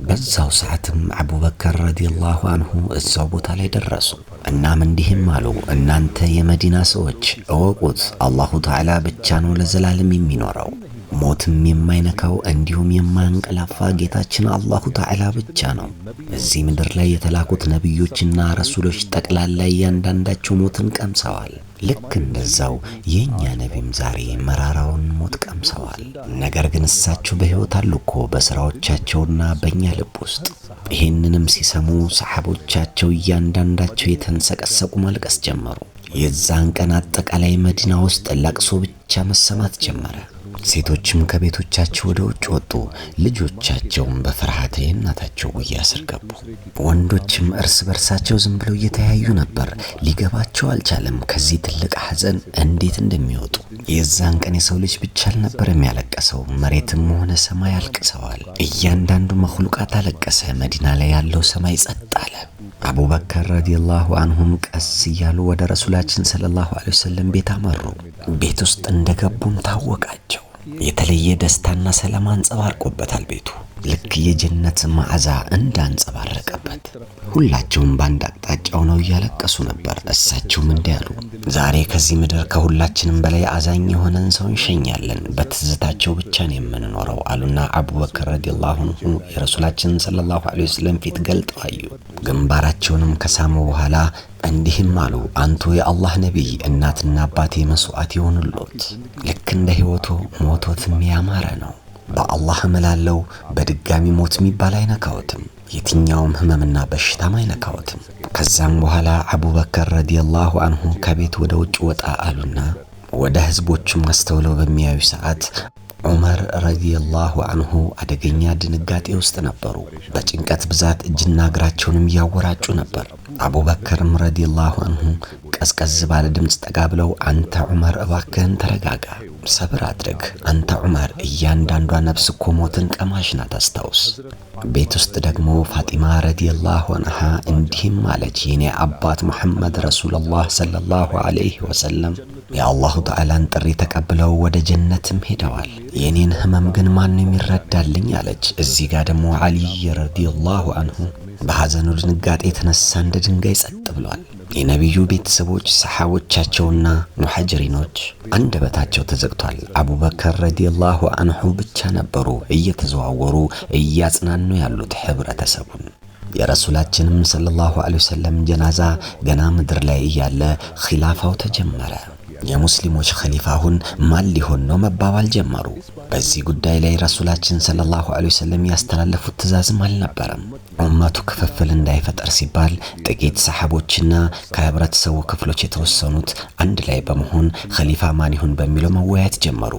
በዛው ሰዓትም አቡበከር ረዲየላሁ አንሁ እዛው ቦታ ላይ ደረሱ። እናም እንዲህም አሉ፣ እናንተ የመዲና ሰዎች እወቁት፣ አላሁ ተዓላ ብቻ ነው ለዘላለም የሚኖረው፣ ሞትም የማይነካው እንዲሁም የማያንቀላፋ ጌታችን አላሁ ተዓላ ብቻ ነው። እዚህ ምድር ላይ የተላኩት ነቢዮችና ረሱሎች ጠቅላላ እያንዳንዳቸው ሞትን ቀምሰዋል። ልክ እንደዛው የኛ ነቢም ዛሬ መራራውን ሞት ቀምሰዋል። ነገር ግን እሳቸው በሕይወት አሉ እኮ በሥራዎቻቸውና በእኛ ልብ ውስጥ። ይህንንም ሲሰሙ ሰሓቦቻቸው እያንዳንዳቸው የተንሰቀሰቁ ማልቀስ ጀመሩ። የዛን ቀን አጠቃላይ መዲና ውስጥ ለቅሶ ብቻ መሰማት ጀመረ። ሴቶችም ከቤቶቻቸው ወደ ውጭ ወጡ። ልጆቻቸውም በፍርሃት የእናታቸው ጉያ ስር ገቡ። ወንዶችም እርስ በርሳቸው ዝም ብለው እየተያዩ ነበር። ሊገባቸው አልቻለም ከዚህ ትልቅ ሐዘን እንዴት እንደሚወጡ። የዛን ቀን የሰው ልጅ ብቻ አልነበረም ያለቀሰው፣ መሬትም ሆነ ሰማይ አልቅሰዋል። እያንዳንዱ መኽሉቃት አለቀሰ። መዲና ላይ ያለው ሰማይ ጸጥ አለ። አቡበከር ረዲየላሁ አንሁም ቀስ እያሉ ወደ ረሱላችን ሰለላሁ ዐለይሂ ወሰለም ቤት አመሩ። ቤት ውስጥ እንደገቡም ታወቃቸው። የተለየ ደስታና ሰላም አንጸባርቆበታል ቤቱ፣ ልክ የጀነት መዓዛ እንዳንጸባረቀበት። ሁላቸውም በአንድ አቅጣጫው ነው እያለቀሱ ነበር። እሳቸውም እንዲህ አሉ፣ ዛሬ ከዚህ ምድር ከሁላችንም በላይ አዛኝ የሆነን ሰው እንሸኛለን፣ በትዝታቸው ብቻ ነው የምንኖረው አሉና አቡበከር ረዲየላሁ አንሁ የረሱላችን ሰለላሁ ዐለይሂ ወሰለም ፊት ገልጠው አዩ። ግንባራቸውንም ከሳሙ በኋላ እንዲህም አሉ፣ አንቱ የአላህ ነቢይ፣ እናትና አባቴ መስዋዕት ይሆኑልዎት። ልክ እንደ ሕይወቶ ሞቶትም ያማረ ነው። በአላህ እምላለው በድጋሚ ሞት የሚባል አይነካዎትም። የትኛውም ህመምና በሽታም አይነካዎትም። ከዛም በኋላ አቡበከር ረዲየላሁ አንሁ ከቤት ወደ ውጭ ወጣ አሉና ወደ ህዝቦቹም አስተውለው በሚያዩ ሰዓት ዑመር ረዲየላሁ አንሁ አደገኛ ድንጋጤ ውስጥ ነበሩ። በጭንቀት ብዛት እጅና እግራቸውንም እያወራጩ ነበር። አቡበከርም ረዲየላሁ አንሁ ቀዝቀዝ ባለ ድምፅ ጠጋ ብለው አንተ ዑመር እባክህን ተረጋጋ፣ ሰብር አድርግ። አንተ ዑመር እያንዳንዷ ነፍስ እኮ ሞትን ቀማሽ ናት፣ አስታውስ። ቤት ውስጥ ደግሞ ፋጢማ ረዲየላሁ አንሃ እንዲህም አለች፣ የኔ አባት ሙሐመድ ረሱሉላህ ሰለላሁ ዐለይሂ ወሰለም የአላሁ ተዓላን ጥሪ ተቀብለው ወደ ጀነትም ሄደዋል። የኔን ህመም ግን ማንም ይረዳልኝ አለች። እዚህ ጋር ደግሞ አሊይ ረዲየላሁ አንሁ በሐዘኑ ድንጋጤ የተነሳ እንደ ድንጋይ ጸጥ ብሏል። የነቢዩ ቤተሰቦች ሰሓቦቻቸውና ሙሐጅሪኖች አንደበታቸው ተዘግቷል። አቡበከር ረዲየላሁ አንሁ ብቻ ነበሩ እየተዘዋወሩ እያጽናኑ ያሉት ህብረተሰቡን። የረሱላችንም ሰለላሁ ዐለይሂ ወሰለም ጀናዛ ገና ምድር ላይ እያለ ኺላፋው ተጀመረ። የሙስሊሞች ኸሊፋ አሁን ማን ሊሆን ነው መባባል ጀመሩ። በዚህ ጉዳይ ላይ ረሱላችን ሰለላሁ ዐለይሂ ወሰለም ያስተላለፉት ትእዛዝም አልነበረም። ኡመቱ ክፍፍል እንዳይፈጠር ሲባል ጥቂት ሰሓቦችና ከህብረተሰቡ ክፍሎች የተወሰኑት አንድ ላይ በመሆን ኸሊፋ ማን ይሁን በሚለው መወያየት ጀመሩ።